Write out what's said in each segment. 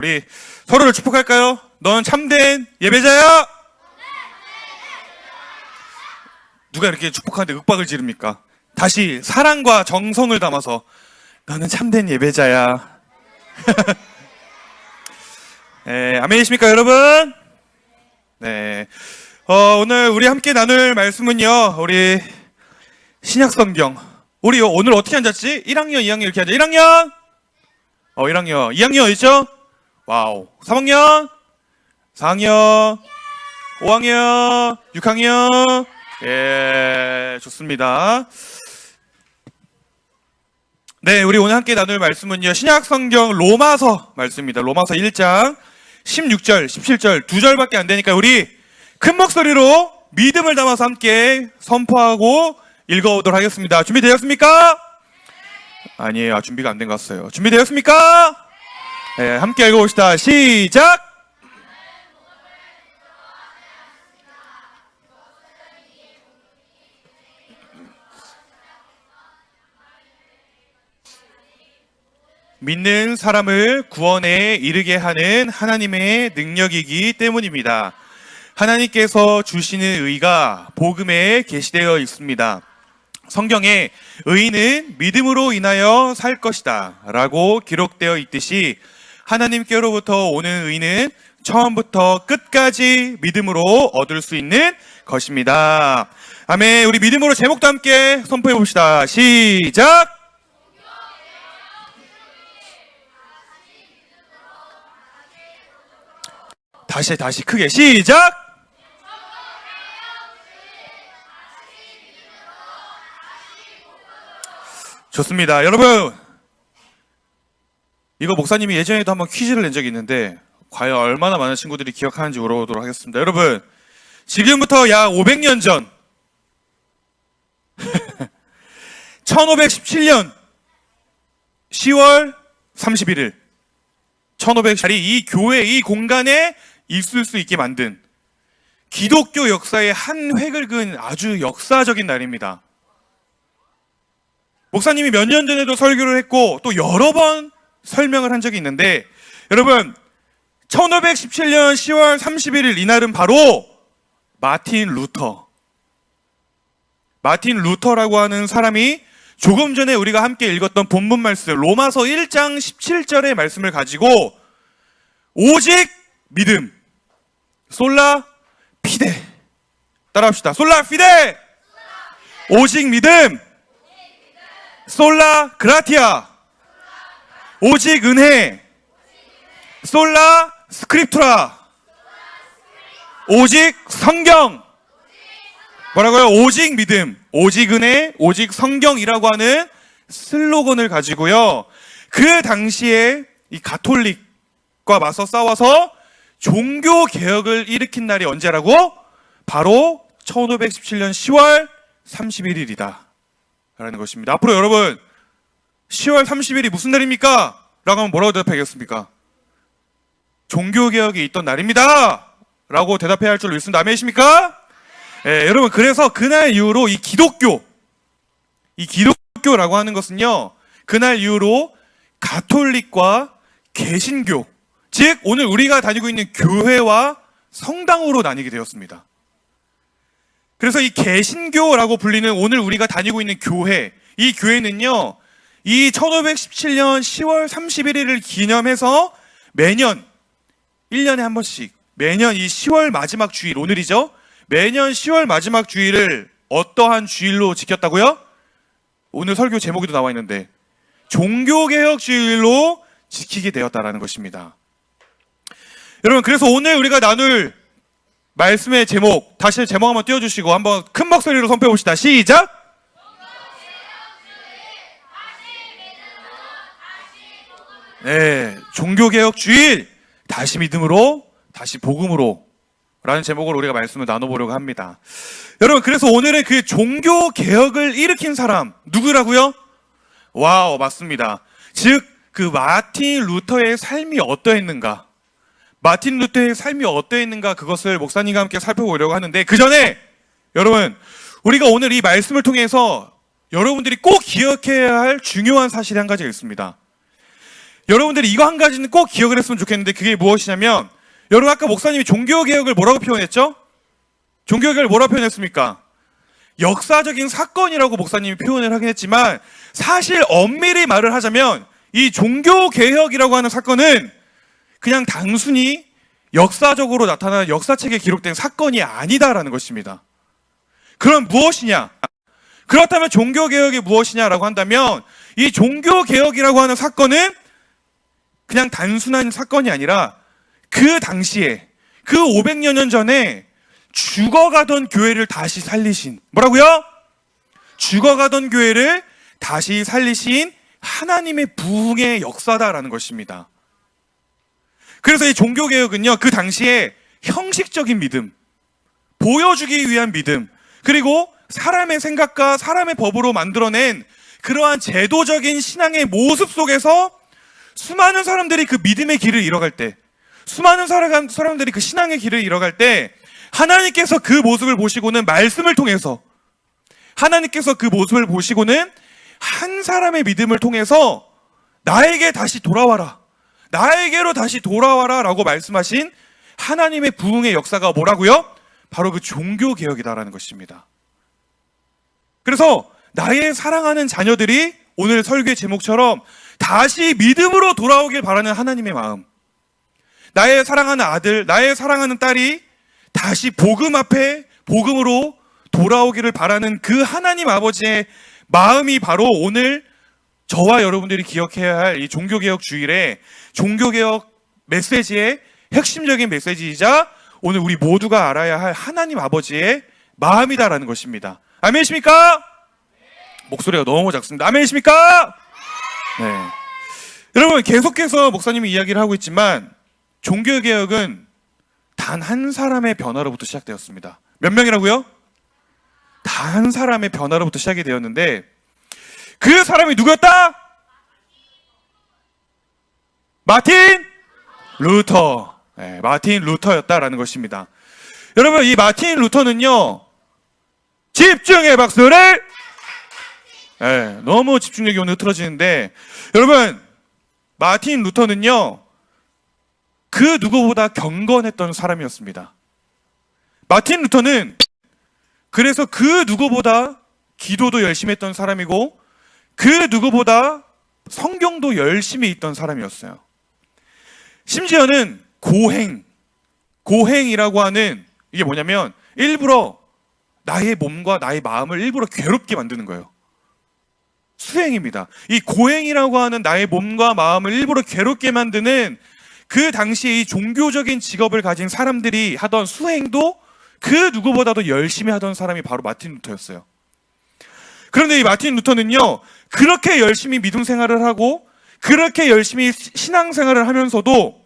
우리 서로를 축복할까요? 넌 참된 예배자야! 누가 이렇게 축복하는데 윽박을 지릅니까? 다시 사랑과 정성을 담아서 너는 참된 예배자야. 네, 아멘이십니까 여러분? 네, 오늘 우리 함께 나눌 말씀은요, 우리 신약성경, 우리 오늘 어떻게 앉았지? 1학년, 2학년 이렇게 앉아. 1학년? 1학년, 2학년 어딨죠? 와우. 3학년? 4학년? 5학년? 6학년? 예, 좋습니다. 네, 우리 오늘 함께 나눌 말씀은요, 신약성경 로마서 말씀입니다. 로마서 1장 16절, 17절 두 절밖에 안 되니까 우리 큰 목소리로 믿음을 담아서 함께 선포하고 읽어보도록 하겠습니다. 준비되었습니까? 아니에요. 준비가 안 된 것 같아요. 준비되었습니까? 네, 함께 읽어봅시다. 시작! 믿는 사람을 구원에 이르게 하는 하나님의 능력이기 때문입니다. 하나님께서 주시는 의가 복음에 계시되어 있습니다. 성경에 의인은 믿음으로 인하여 살 것이다 라고 기록되어 있듯이 하나님께로부터 오는 의는 처음부터 끝까지 믿음으로 얻을 수 있는 것입니다. 아멘. 우리 믿음으로 제목도 함께 선포해 봅시다. 시작! 다시 크게 시작! 좋습니다. 여러분, 이거 목사님이 예전에도 한번 퀴즈를 낸 적이 있는데 과연 얼마나 많은 친구들이 기억하는지 물어보도록 하겠습니다. 여러분, 지금부터 약 500년 전 1517년 10월 31일 1500짜리 이 교회, 이 공간에 있을 수 있게 만든 기독교 역사의 한 획을 그은 아주 역사적인 날입니다. 목사님이 몇 년 전에도 설교를 했고 또 여러 번 설명을 한 적이 있는데, 여러분 1517년 10월 31일 이날은 바로 마틴 루터라고 하는 사람이 조금 전에 우리가 함께 읽었던 본문 말씀 로마서 1장 17절의 말씀을 가지고 오직 믿음, 솔라 피데, 따라합시다. 솔라 피데, 오직 믿음, 솔라 그라티아, 오직 은혜, 솔라 스크립투라, 오직 성경. 뭐라고요? 오직 믿음, 오직 은혜, 오직 성경이라고 하는 슬로건을 가지고요, 그 당시에 이 가톨릭과 맞서 싸워서 종교 개혁을 일으킨 날이 언제라고? 바로 1517년 10월 31일이다 라는 것입니다. 앞으로 여러분 10월 30일이 무슨 날입니까? 라고 하면 뭐라고 대답하겠습니까? 종교개혁이 있던 날입니다 라고 대답해야 할 줄로 믿습니다. 아멘이십니까? 예, 여러분, 그래서 그날 이후로 이 기독교라고 하는 것은요, 그날 이후로 가톨릭과 개신교, 즉 오늘 우리가 다니고 있는 교회와 성당으로 나뉘게 되었습니다. 그래서 이 개신교라고 불리는 오늘 우리가 다니고 있는 교회, 이 교회는요, 이 1517년 10월 31일을 기념해서 매년 1년에 한 번씩, 매년 이 10월 마지막 주일, 오늘이죠, 매년 10월 마지막 주일을 어떠한 주일로 지켰다고요? 오늘 설교 제목에도 나와 있는데 종교개혁 주일로 지키게 되었다라는 것입니다. 여러분, 그래서 오늘 우리가 나눌 말씀의 제목, 다시 제목 한번 띄워주시고 한번 큰 목소리로 선포해 봅시다. 시작! 네, 종교개혁 주일, 다시 믿음으로, 다시 복음으로 라는 제목으로 우리가 말씀을 나눠보려고 합니다. 여러분, 그래서 오늘은 그 종교개혁을 일으킨 사람 누구라고요? 와우, 맞습니다. 즉 그 마틴 루터의 삶이 어떠했는가, 그것을 목사님과 함께 살펴보려고 하는데, 그 전에 여러분, 우리가 오늘 이 말씀을 통해서 여러분들이 꼭 기억해야 할 중요한 사실이 한 가지가 있습니다. 여러분들이 이거 한 가지는 꼭 기억을 했으면 좋겠는데 그게 무엇이냐면 여러분 아까 목사님이 종교개혁을 뭐라고 표현했죠? 종교개혁을 뭐라고 표현했습니까? 역사적인 사건이라고 목사님이 표현을 하긴 했지만 사실 엄밀히 말을 하자면 이 종교개혁이라고 하는 사건은 그냥 단순히 역사적으로 나타난 역사책에 기록된 사건이 아니다라는 것입니다. 그럼 무엇이냐? 그렇다면 종교개혁이 무엇이냐라고 한다면 이 종교개혁이라고 하는 사건은 그냥 단순한 사건이 아니라 그 당시에 그 500여 년 전에 죽어가던 교회를 다시 살리신 뭐라고요? 죽어가던 교회를 다시 살리신 하나님의 부흥의 역사다라는 것입니다. 그래서 이 종교개혁은요 그 당시에 형식적인 믿음, 보여주기 위한 믿음, 그리고 사람의 생각과 사람의 법으로 만들어낸 그러한 제도적인 신앙의 모습 속에서 수많은 사람들이 그 믿음의 길을 잃어갈 때, 수많은 사람들이 그 신앙의 길을 잃어갈 때 하나님께서 그 모습을 보시고는 말씀을 통해서, 하나님께서 그 모습을 보시고는 한 사람의 믿음을 통해서 나에게 다시 돌아와라, 나에게로 다시 돌아와라 라고 말씀하신 하나님의 부흥의 역사가 뭐라고요? 바로 그 종교개혁이다라는 것입니다. 그래서 나의 사랑하는 자녀들이 오늘 설교의 제목처럼 다시 믿음으로 돌아오길 바라는 하나님의 마음, 나의 사랑하는 아들, 나의 사랑하는 딸이 다시 복음 앞에 복음으로 돌아오기를 바라는 그 하나님 아버지의 마음이 바로 오늘 저와 여러분들이 기억해야 할 이 종교개혁 주일의 종교개혁 메시지의 핵심적인 메시지이자 오늘 우리 모두가 알아야 할 하나님 아버지의 마음이다라는 것입니다. 아멘이십니까? 목소리가 너무 작습니다. 아멘이십니까? 네. 여러분 계속해서 목사님이 이야기를 하고 있지만 종교개혁은 단 한 사람의 변화로부터 시작되었습니다. 몇 명이라고요? 단 한 사람의 변화로부터 시작이 되었는데 그 사람이 누구였다? 마틴 루터. 네, 마틴 루터였다라는 것입니다. 여러분 이 마틴 루터는요 집중의 박수를 네, 너무 집중력이 오늘 흐트러지는데 여러분 마틴 루터는요 그 누구보다 경건했던 사람이었습니다. 마틴 루터는 그래서 그 누구보다 기도도 열심히 했던 사람이고 그 누구보다 성경도 열심히 읽던 사람이었어요. 심지어는 고행이라고 하는 이게 뭐냐면 일부러 나의 몸과 나의 마음을 일부러 괴롭게 만드는 거예요. 수행입니다. 이 고행이라고 하는 나의 몸과 마음을 일부러 괴롭게 만드는 그 당시에 이 종교적인 직업을 가진 사람들이 하던 수행도 그 누구보다도 열심히 하던 사람이 바로 마틴 루터였어요. 그런데 이 마틴 루터는요 그렇게 열심히 믿음 생활을 하고 그렇게 열심히 신앙 생활을 하면서도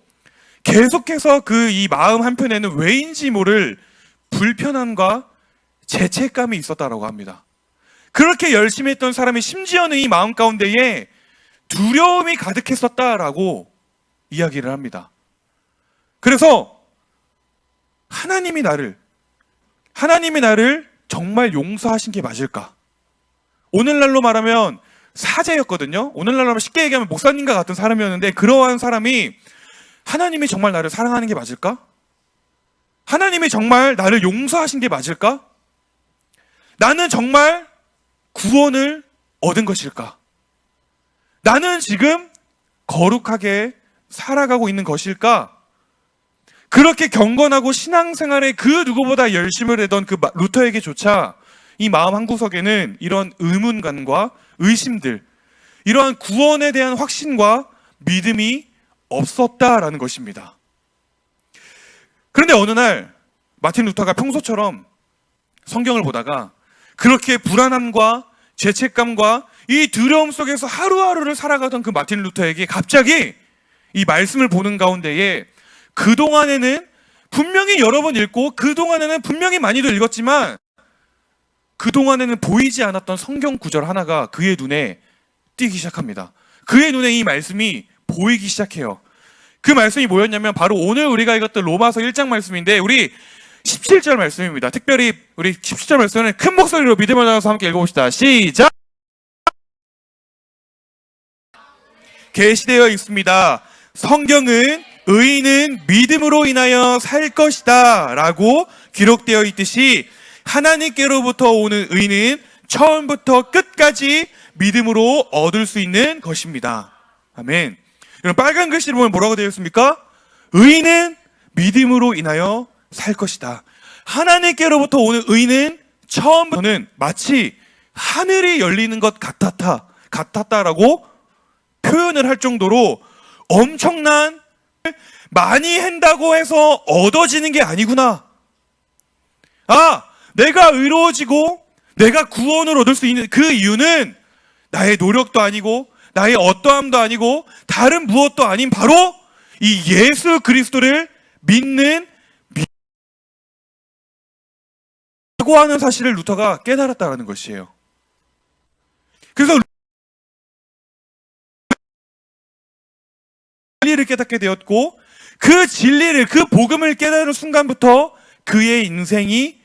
계속해서 그 이 마음 한편에는 왜인지 모를 불편함과 죄책감이 있었다라고 합니다. 그렇게 열심히 했던 사람이 심지어는 이 마음 가운데에 두려움이 가득했었다라고 이야기를 합니다. 그래서 하나님이 나를 정말 용서하신 게 맞을까? 오늘날로 말하면 사제였거든요. 오늘날로 말하면 쉽게 얘기하면 목사님과 같은 사람이었는데 그러한 사람이 하나님이 정말 나를 사랑하는 게 맞을까? 하나님이 정말 나를 용서하신 게 맞을까? 나는 정말 구원을 얻은 것일까? 나는 지금 거룩하게 살아가고 있는 것일까? 그렇게 경건하고 신앙생활에 그 누구보다 열심을 하던 그 루터에게조차 이 마음 한구석에는 이런 의문감과 의심들, 이러한 구원에 대한 확신과 믿음이 없었다라는 것입니다. 그런데 어느 날 마틴 루터가 평소처럼 성경을 보다가 그렇게 불안함과 죄책감과 이 두려움 속에서 하루하루를 살아가던 그 마틴 루터에게 갑자기 이 말씀을 보는 가운데에 그동안에는 분명히 여러 번 읽고 그동안에는 분명히 많이도 읽었지만 그동안에는 보이지 않았던 성경 구절 하나가 그의 눈에 띄기 시작합니다. 그의 눈에 이 말씀이 보이기 시작해요. 그 말씀이 뭐였냐면 바로 오늘 우리가 읽었던 로마서 1장 말씀인데 우리 17절 말씀입니다. 특별히 우리 17절 말씀은 큰 목소리로 믿음을 나눠서 함께 읽어봅시다. 시작! 게시되어 있습니다. 성경은 의인은 믿음으로 인하여 살 것이다 라고 기록되어 있듯이 하나님께로부터 오는 의인은 처음부터 끝까지 믿음으로 얻을 수 있는 것입니다. 아멘. 여러분, 빨간 글씨를 보면 뭐라고 되어 있습니까? 의인은 믿음으로 인하여 살 것이다. 하나님께로부터 오는 의인은 처음부터는 마치 하늘이 열리는 것 같았다라고 표현을 할 정도로 엄청난, 많이 한다고 해서 얻어지는 게 아니구나. 내가 의로워지고 내가 구원을 얻을 수 있는 그 이유는 나의 노력도 아니고 나의 어떠함도 아니고 다른 무엇도 아닌 바로 이 예수 그리스도를 믿는 라고 하는 사실을 루터가 깨달았다는 것이에요. 그래서 진리를 깨닫게 되었고, 그 진리를, 그 복음을 깨달은 순간부터 그의 인생이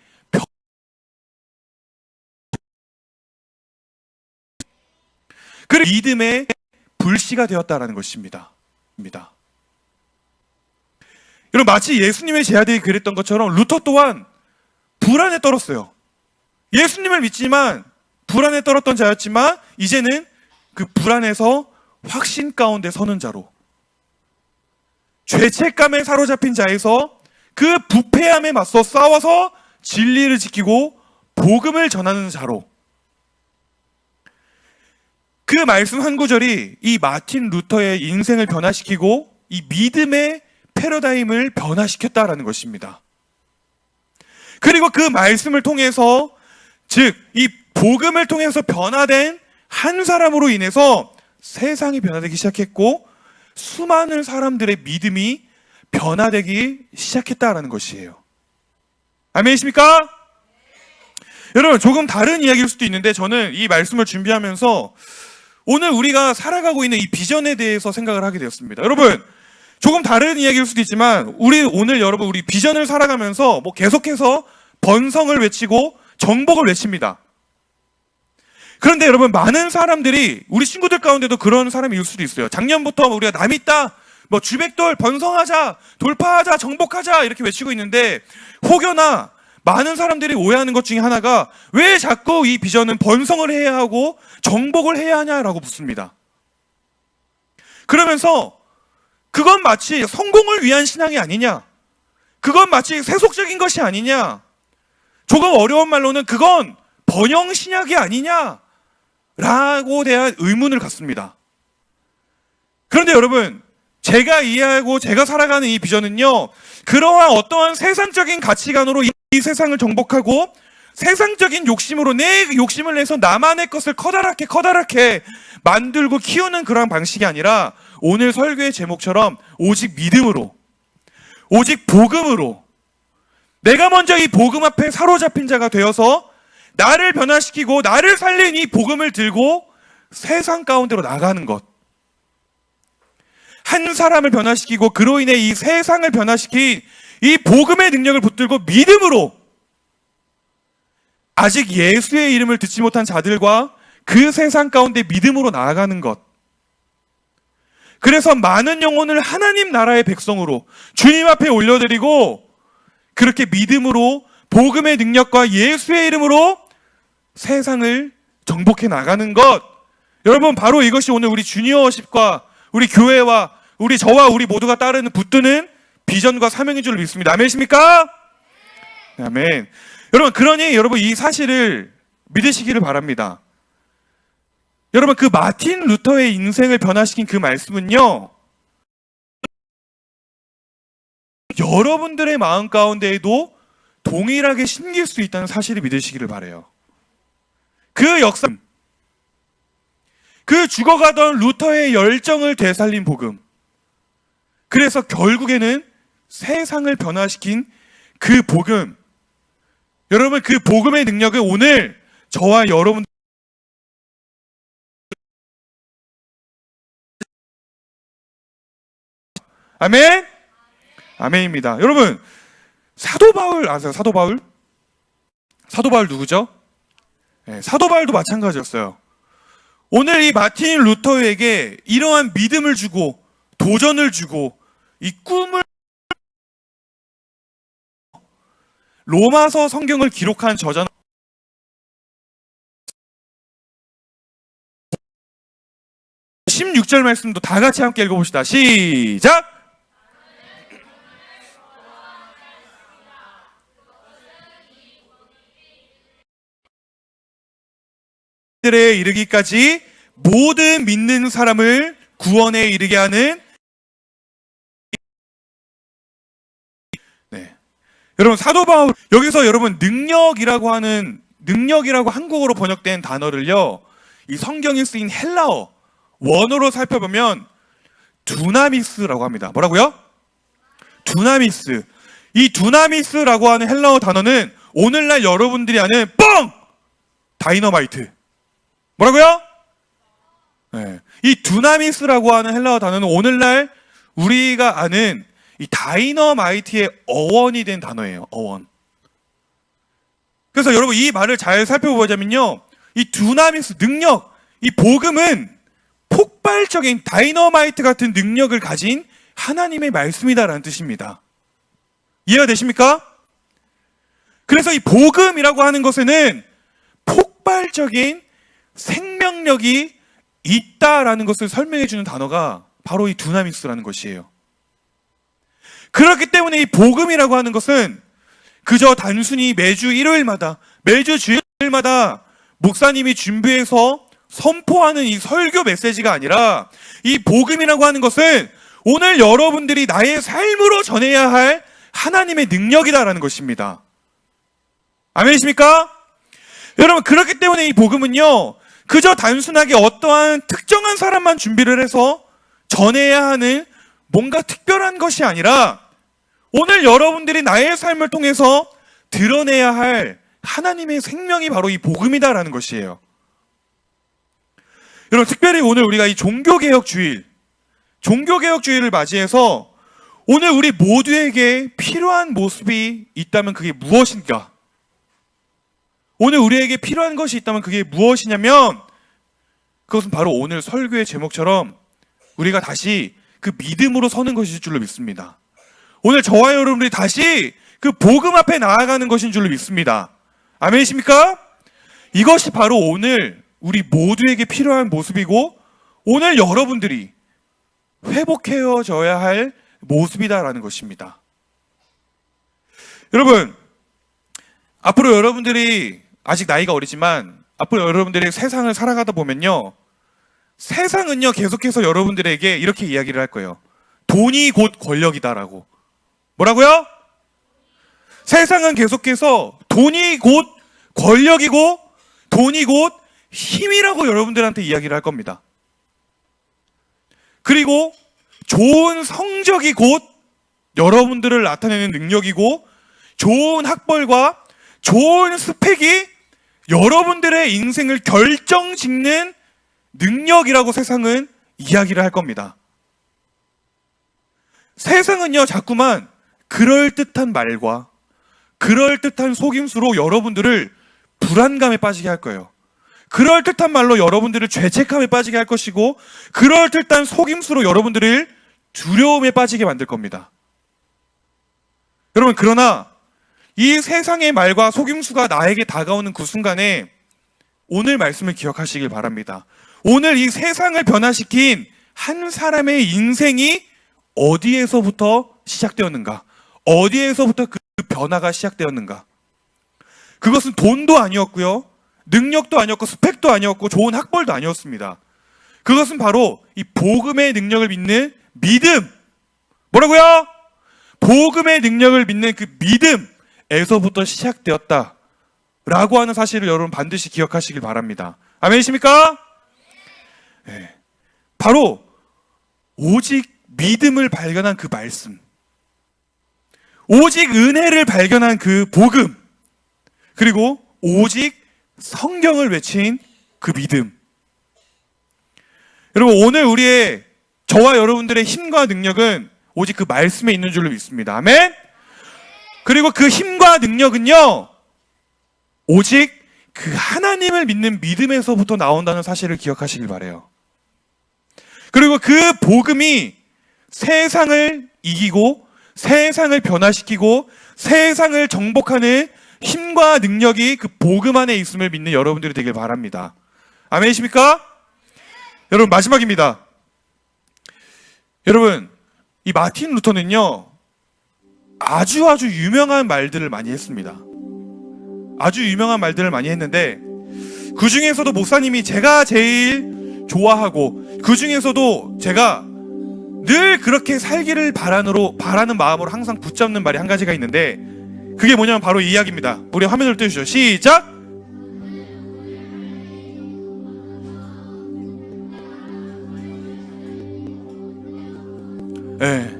그리고 믿음의 불씨가 되었다는 것입니다. 여러분, 마치 예수님의 제자들이 그랬던 것처럼 루터 또한 불안에 떨었어요. 예수님을 믿지만 불안에 떨었던 자였지만 이제는 그 불안에서 확신 가운데 서는 자로, 죄책감에 사로잡힌 자에서 그 부패함에 맞서 싸워서 진리를 지키고 복음을 전하는 자로, 그 말씀 한 구절이 이 마틴 루터의 인생을 변화시키고 이 믿음의 패러다임을 변화시켰다라는 것입니다. 그리고 그 말씀을 통해서, 즉 이 복음을 통해서 변화된 한 사람으로 인해서 세상이 변화되기 시작했고 수많은 사람들의 믿음이 변화되기 시작했다라는 것이에요. 아멘이십니까? 여러분, 조금 다른 이야기일 수도 있는데 저는 이 말씀을 준비하면서 오늘 우리가 살아가고 있는 이 비전에 대해서 생각을 하게 되었습니다. 여러분, 조금 다른 이야기일 수도 있지만 우리 비전을 살아가면서 계속해서 번성을 외치고 정복을 외칩니다. 그런데 여러분, 많은 사람들이, 우리 친구들 가운데도 그런 사람이 일 수도 있어요. 작년부터 우리가 남 있다, 주백돌, 번성하자, 돌파하자, 정복하자 이렇게 외치고 있는데, 혹여나 많은 사람들이 오해하는 것 중에 하나가 왜 자꾸 이 비전은 번성을 해야 하고 정복을 해야 하냐라고 묻습니다. 그러면서 그건 마치 성공을 위한 신앙이 아니냐, 그건 마치 세속적인 것이 아니냐, 조금 어려운 말로는 그건 번영 신약이 아니냐 라고 대한 의문을 갖습니다. 그런데 여러분, 제가 이해하고 제가 살아가는 이 비전은요, 그러한 어떠한 세상적인 가치관으로 이 세상을 정복하고 세상적인 욕심으로 내 욕심을 내서 나만의 것을 커다랗게 만들고 키우는 그런 방식이 아니라, 오늘 설교의 제목처럼 오직 믿음으로, 오직 복음으로, 내가 먼저 이 복음 앞에 사로잡힌 자가 되어서 나를 변화시키고 나를 살린 이 복음을 들고 세상 가운데로 나가는 것. 한 사람을 변화시키고 그로 인해 이 세상을 변화시킨 이 복음의 능력을 붙들고 믿음으로 아직 예수의 이름을 듣지 못한 자들과 그 세상 가운데 믿음으로 나아가는 것. 그래서 많은 영혼을 하나님 나라의 백성으로 주님 앞에 올려드리고 그렇게 믿음으로 복음의 능력과 예수의 이름으로 세상을 정복해 나가는 것. 여러분, 바로 이것이 오늘 우리 주니어십과 우리 교회와 저와 우리 모두가 따르는 붙드는 비전과 사명인 줄 믿습니다. 아멘이십니까? 네. 아멘. 여러분, 그러니 여러분 이 사실을 믿으시기를 바랍니다. 여러분, 그 마틴 루터의 인생을 변화시킨 그 말씀은요, 여러분들의 마음 가운데에도 동일하게 심길 수 있다는 사실을 믿으시기를 바라요. 그 역사, 그 죽어가던 루터의 열정을 되살린 복음, 그래서 결국에는 세상을 변화시킨 그 복음, 여러분 그 복음의 능력을 오늘 저와 여러분 아멘? 아멘입니다. 여러분, 사도 바울 아세요? 사도 바울? 사도 바울 누구죠? 네, 사도 바울도 마찬가지였어요. 오늘 이 마틴 루터에게 이러한 믿음을 주고 도전을 주고 이 꿈을 로마서 성경을 기록한 저자는 16절 말씀도 다 같이 함께 읽어봅시다. 시작! 들에 이르기까지 모든 믿는 사람을 구원에 이르게 하는. 네. 여러분 사도 바울 여기서 여러분 능력이라고 한국어로 번역된 단어를요, 이 성경에 쓰인 헬라어 원어로 살펴보면 두나미스라고 합니다. 뭐라고요? 두나미스. 이 두나미스라고 하는 헬라어 단어는 오늘날 여러분들이 아는 뻥! 다이너마이트. 뭐라고요? 네. 이 두나미스라고 하는 헬라어 단어는 오늘날 우리가 아는 이 다이너마이트의 어원이 된 단어예요. 어원. 그래서 여러분 이 말을 잘 살펴보자면요, 이 두나미스 능력, 이 복음은 폭발적인 다이너마이트 같은 능력을 가진 하나님의 말씀이다라는 뜻입니다. 이해가 되십니까? 그래서 이 복음이라고 하는 것에는 폭발적인 생명력이 있다라는 것을 설명해 주는 단어가 바로 이 두나미스라는 것이에요. 그렇기 때문에 이 복음이라고 하는 것은 그저 단순히 매주 일요일마다, 매주 주일마다 목사님이 준비해서 선포하는 이 설교 메시지가 아니라, 이 복음이라고 하는 것은 오늘 여러분들이 나의 삶으로 전해야 할 하나님의 능력이다라는 것입니다. 아멘이십니까? 여러분, 그렇기 때문에 이 복음은요, 그저 단순하게 어떠한 특정한 사람만 준비를 해서 전해야 하는 뭔가 특별한 것이 아니라, 오늘 여러분들이 나의 삶을 통해서 드러내야 할 하나님의 생명이 바로 이 복음이다라는 것이에요. 여러분, 특별히 오늘 우리가 이 종교개혁주의를 맞이해서 오늘 우리 모두에게 필요한 모습이 있다면 그게 무엇인가? 오늘 우리에게 필요한 것이 있다면 그게 무엇이냐면, 그것은 바로 오늘 설교의 제목처럼 우리가 다시 그 믿음으로 서는 것일 줄로 믿습니다. 오늘 저와 여러분들이 다시 그 복음 앞에 나아가는 것인 줄로 믿습니다. 아멘이십니까? 이것이 바로 오늘 우리 모두에게 필요한 모습이고, 오늘 여러분들이 회복해줘야 할 모습이다라는 것입니다. 여러분, 앞으로 여러분들이 아직 나이가 어리지만 앞으로 여러분들이 세상을 살아가다 보면요, 세상은요 계속해서 여러분들에게 이렇게 이야기를 할 거예요. 돈이 곧 권력이다라고. 뭐라고요? 세상은 계속해서 돈이 곧 권력이고 돈이 곧 힘이라고 여러분들한테 이야기를 할 겁니다. 그리고 좋은 성적이 곧 여러분들을 나타내는 능력이고, 좋은 학벌과 좋은 스펙이 여러분들의 인생을 결정짓는 능력이라고 세상은 이야기를 할 겁니다. 세상은요 자꾸만 그럴듯한 말과 그럴듯한 속임수로 여러분들을 불안감에 빠지게 할 거예요. 그럴듯한 말로 여러분들을 죄책감에 빠지게 할 것이고, 그럴듯한 속임수로 여러분들을 두려움에 빠지게 만들 겁니다. 여러분, 그러나 이 세상의 말과 속임수가 나에게 다가오는 그 순간에 오늘 말씀을 기억하시길 바랍니다. 오늘 이 세상을 변화시킨 한 사람의 인생이 어디에서부터 시작되었는가? 어디에서부터 그 변화가 시작되었는가? 그것은 돈도 아니었고요, 능력도 아니었고, 스펙도 아니었고, 좋은 학벌도 아니었습니다. 그것은 바로 이 복음의 능력을 믿는 믿음. 뭐라고요? 복음의 능력을 믿는 그 믿음에서부터 시작되었다 라고 하는 사실을 여러분 반드시 기억하시길 바랍니다. 아멘이십니까? 네. 바로 오직 믿음을 발견한 그 말씀, 오직 은혜를 발견한 그 복음, 그리고 오직 성경을 외친 그 믿음. 여러분, 오늘 우리의, 저와 여러분들의 힘과 능력은 오직 그 말씀에 있는 줄로 믿습니다. 아멘? 그리고 그 힘과 능력은요, 오직 그 하나님을 믿는 믿음에서부터 나온다는 사실을 기억하시길 바라요. 그리고 그 복음이 세상을 이기고 세상을 변화시키고 세상을 정복하는 힘과 능력이 그 복음 안에 있음을 믿는 여러분들이 되길 바랍니다. 아멘이십니까? 여러분, 마지막입니다. 여러분, 이 마틴 루터는요, 아주 유명한 말들을 많이 했습니다. 아주 유명한 말들을 많이 했는데, 그 중에서도 목사님이 제가 제일 좋아하고, 그 중에서도 제가 늘 그렇게 살기를 바라는 마음으로 항상 붙잡는 말이 한 가지가 있는데, 그게 뭐냐면 바로 이 이야기입니다. 우리 화면을 띄워주시죠. 시작! 네.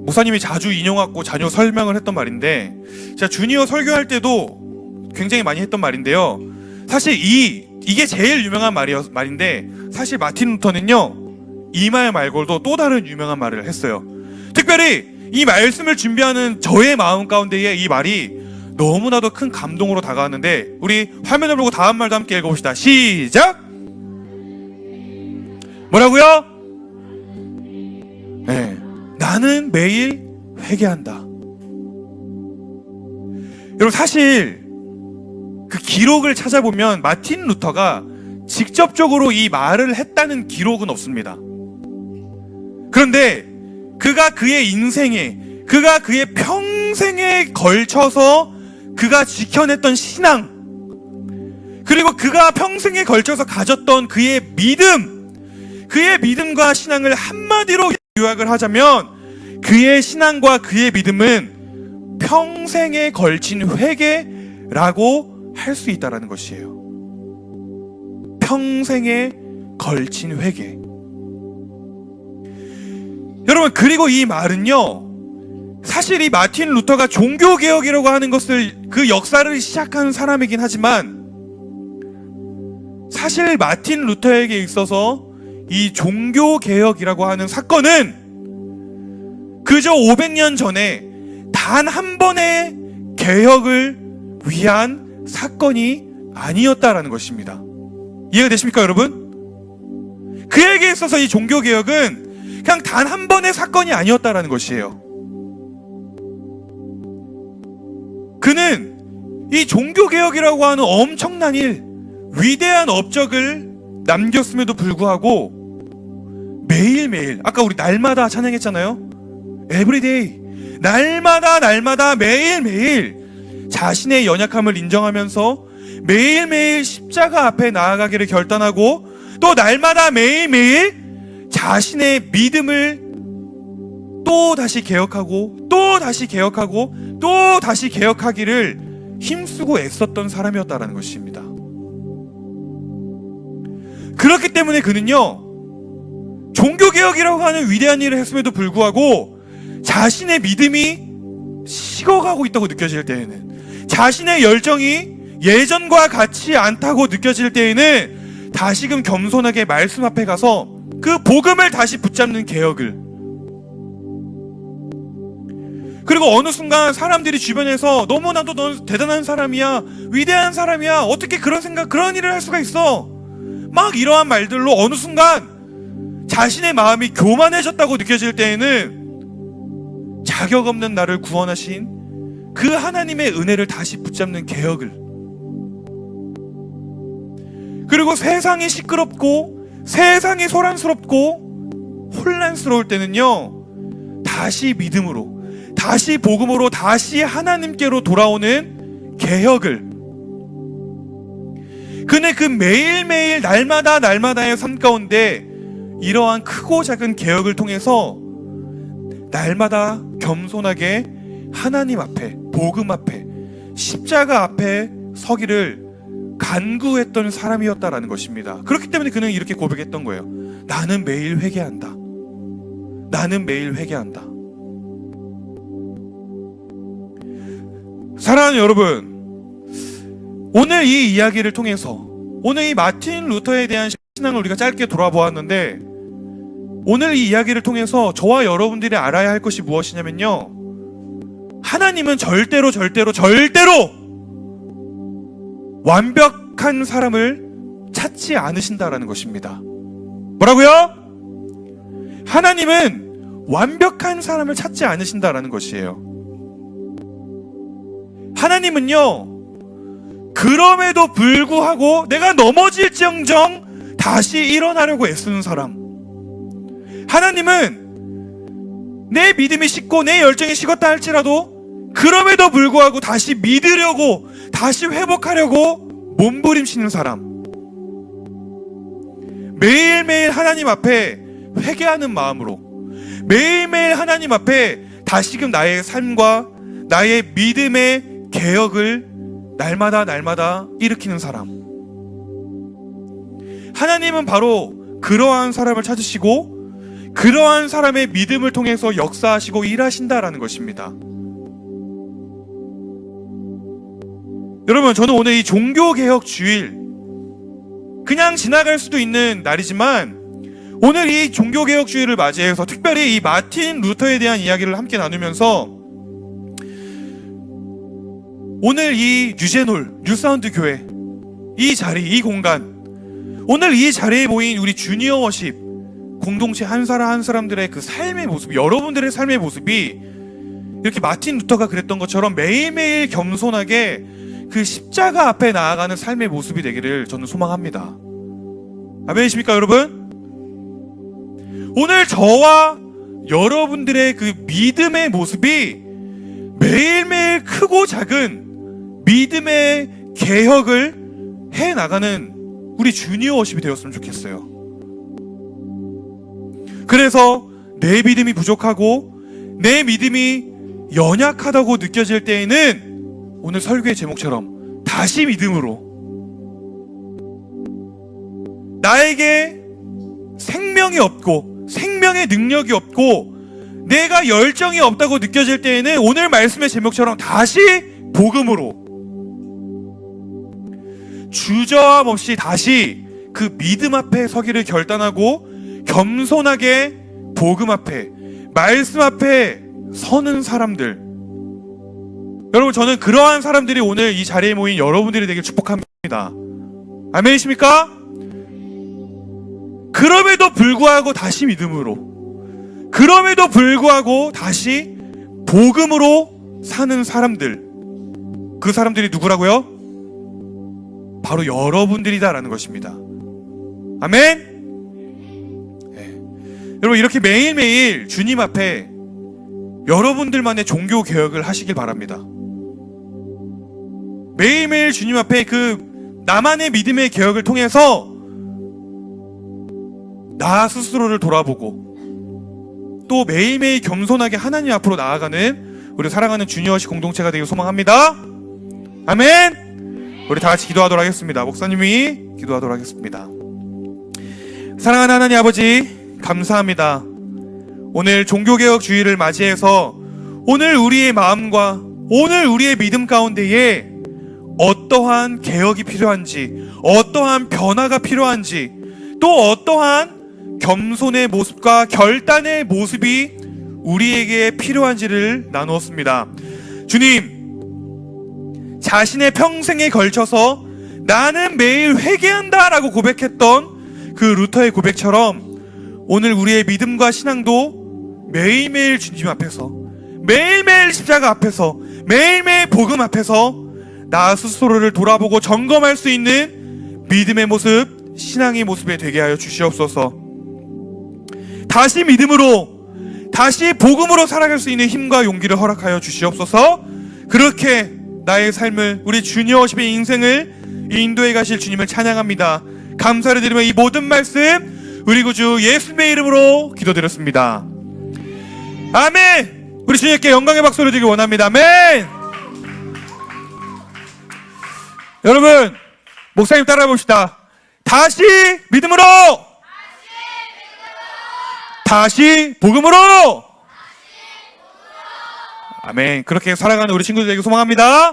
목사님이 자주 인용하고 자주 설명을 했던 말인데, 제가 주니어 설교할 때도 굉장히 많이 했던 말인데요. 사실 이게 제일 유명한 말인데, 사실 마틴 루터는요, 이 말 말고도 또 다른 유명한 말을 했어요. 특별히 이 말씀을 준비하는 저의 마음 가운데에 이 말이 너무나도 큰 감동으로 다가왔는데, 우리 화면을 보고 다음 말도 함께 읽어봅시다. 시작! 뭐라고요? 네. 나는 매일 회개한다. 여러분, 사실 그 기록을 찾아보면 마틴 루터가 직접적으로 이 말을 했다는 기록은 없습니다. 그런데 그가 그의 인생에, 그가 그의 평생에 걸쳐서 그가 지켜냈던 신앙, 그리고 그가 평생에 걸쳐서 가졌던 그의 믿음, 그의 믿음과 신앙을 한마디로 요약을 하자면, 그의 신앙과 그의 믿음은 평생에 걸친 회개라고 할 수 있다는 것이에요. 평생에 걸친 회개. 여러분, 그리고 이 말은요, 사실 이 마틴 루터가 종교개혁이라고 하는 것을, 그 역사를 시작한 사람이긴 하지만, 사실 마틴 루터에게 있어서 이 종교개혁이라고 하는 사건은 그저 500년 전에 단 한 번의 개혁을 위한 사건이 아니었다라는 것입니다. 이해가 되십니까, 여러분? 그에게 있어서 이 종교개혁은 그냥 단 한 번의 사건이 아니었다라는 것이에요. 그는 이 종교개혁이라고 하는 엄청난 일, 위대한 업적을 남겼음에도 불구하고 매일매일, 아까 우리 날마다 찬양했잖아요. Everyday, 날마다 매일매일 자신의 연약함을 인정하면서 매일매일 십자가 앞에 나아가기를 결단하고, 또 날마다 매일매일 자신의 믿음을 또 다시 개혁하고 또 다시 개혁하고 또 다시 개혁하기를 힘쓰고 애썼던 사람이었다라는 것입니다. 그렇기 때문에 그는요, 종교개혁이라고 하는 위대한 일을 했음에도 불구하고 자신의 믿음이 식어가고 있다고 느껴질 때에는, 자신의 열정이 예전과 같지 않다고 느껴질 때에는 다시금 겸손하게 말씀 앞에 가서 그 복음을 다시 붙잡는 개혁을, 그리고 어느 순간 사람들이 주변에서 너무나도 넌 대단한 사람이야, 위대한 사람이야, 어떻게 그런 생각, 그런 일을 할 수가 있어, 막 이러한 말들로 어느 순간 자신의 마음이 교만해졌다고 느껴질 때에는 자격 없는 나를 구원하신 그 하나님의 은혜를 다시 붙잡는 개혁을, 그리고 세상이 시끄럽고 세상이 소란스럽고 혼란스러울 때는요, 다시 믿음으로, 다시 복음으로, 다시 하나님께로 돌아오는 개혁을, 그는 그 매일매일 날마다의 삶 가운데 이러한 크고 작은 개혁을 통해서 날마다 겸손하게 하나님 앞에, 복음 앞에, 십자가 앞에 서기를 간구했던 사람이었다라는 것입니다. 그렇기 때문에 그는 이렇게 고백했던 거예요. 나는 매일 회개한다. 나는 매일 회개한다. 사랑하는 여러분, 오늘 이 이야기를 통해서, 오늘 이 마틴 루터에 대한 신앙을 우리가 짧게 돌아보았는데, 오늘 이 이야기를 통해서 저와 여러분들이 알아야 할 것이 무엇이냐면요, 하나님은 절대로 완벽한 사람을 찾지 않으신다라는 것입니다. 뭐라고요? 하나님은 완벽한 사람을 찾지 않으신다라는 것이에요. 하나님은요, 그럼에도 불구하고 내가 넘어질지언정 다시 일어나려고 애쓰는 사람. 하나님은 내 믿음이 식고 내 열정이 식었다 할지라도 그럼에도 불구하고 다시 믿으려고, 다시 회복하려고 몸부림치는 사람. 매일매일 하나님 앞에 회개하는 마음으로, 매일매일 하나님 앞에 다시금 나의 삶과 나의 믿음의 개혁을 날마다 일으키는 사람. 하나님은 바로 그러한 사람을 찾으시고 그러한 사람의 믿음을 통해서 역사하시고 일하신다라는 것입니다. 여러분, 저는 오늘 이 종교개혁 주일, 그냥 지나갈 수도 있는 날이지만 오늘 이 종교개혁 주일을 맞이해서 특별히 이 마틴 루터에 대한 이야기를 함께 나누면서 오늘 이 뉴제놀, 뉴사운드 교회, 이 자리, 이 공간, 오늘 이 자리에 모인 우리 주니어 워십 공동체 한 사람 한 사람들의 그 삶의 모습, 여러분들의 삶의 모습이 이렇게 마틴 루터가 그랬던 것처럼 매일매일 겸손하게 그 십자가 앞에 나아가는 삶의 모습이 되기를 저는 소망합니다. 아멘이십니까, 여러분? 오늘 저와 여러분들의 그 믿음의 모습이 매일매일 크고 작은 믿음의 개혁을 해나가는 우리 주니어 워십이 되었으면 좋겠어요. 그래서 내 믿음이 부족하고 내 믿음이 연약하다고 느껴질 때에는 오늘 설교의 제목처럼 다시 믿음으로, 나에게 생명이 없고 생명의 능력이 없고 내가 열정이 없다고 느껴질 때에는 오늘 말씀의 제목처럼 다시 복음으로, 주저함 없이 다시 그 믿음 앞에 서기를 결단하고 겸손하게 복음 앞에, 말씀 앞에 서는 사람들. 여러분, 저는 그러한 사람들이 오늘 이 자리에 모인 여러분들이 되길 축복합니다. 아멘이십니까? 그럼에도 불구하고 다시 믿음으로, 그럼에도 불구하고 다시 복음으로 사는 사람들. 그 사람들이 누구라고요? 바로 여러분들이다라는 것입니다. 아멘? 네. 여러분, 이렇게 매일매일 주님 앞에 여러분들만의 종교 개혁을 하시길 바랍니다. 매일매일 주님 앞에 그 나만의 믿음의 개혁을 통해서 나 스스로를 돌아보고 또 매일매일 겸손하게 하나님 앞으로 나아가는 우리 사랑하는 주니어십 공동체가 되길 소망합니다. 아멘. 우리 다 같이 기도하도록 하겠습니다. 목사님이 기도하도록 하겠습니다. 사랑하는 하나님 아버지, 감사합니다. 오늘 종교개혁 주일을 맞이해서 오늘 우리의 마음과 오늘 우리의 믿음 가운데에 어떠한 개혁이 필요한지, 어떠한 변화가 필요한지, 또 어떠한 겸손의 모습과 결단의 모습이 우리에게 필요한지를 나누었습니다. 주님, 자신의 평생에 걸쳐서 나는 매일 회개한다 라고 고백했던 그 루터의 고백처럼 오늘 우리의 믿음과 신앙도 매일매일 주님 앞에서, 매일매일 십자가 앞에서, 매일매일 복음 앞에서 나 스스로를 돌아보고 점검할 수 있는 믿음의 모습, 신앙의 모습에 되게 하여 주시옵소서. 다시 믿음으로, 다시 복음으로 살아갈 수 있는 힘과 용기를 허락하여 주시옵소서. 그렇게 나의 삶을, 우리 주니어십의 인생을 인도해 가실 주님을 찬양합니다. 감사를 드리며 이 모든 말씀 우리 구주 예수님의 이름으로 기도드렸습니다. 아멘. 우리 주님께 영광의 박수를 드리기 원합니다. 아멘. 여러분, 목사님 따라 봅시다. 다시 믿음으로, 다시 복음으로. 아멘. 그렇게 살아가는 우리 친구들에게 소망합니다.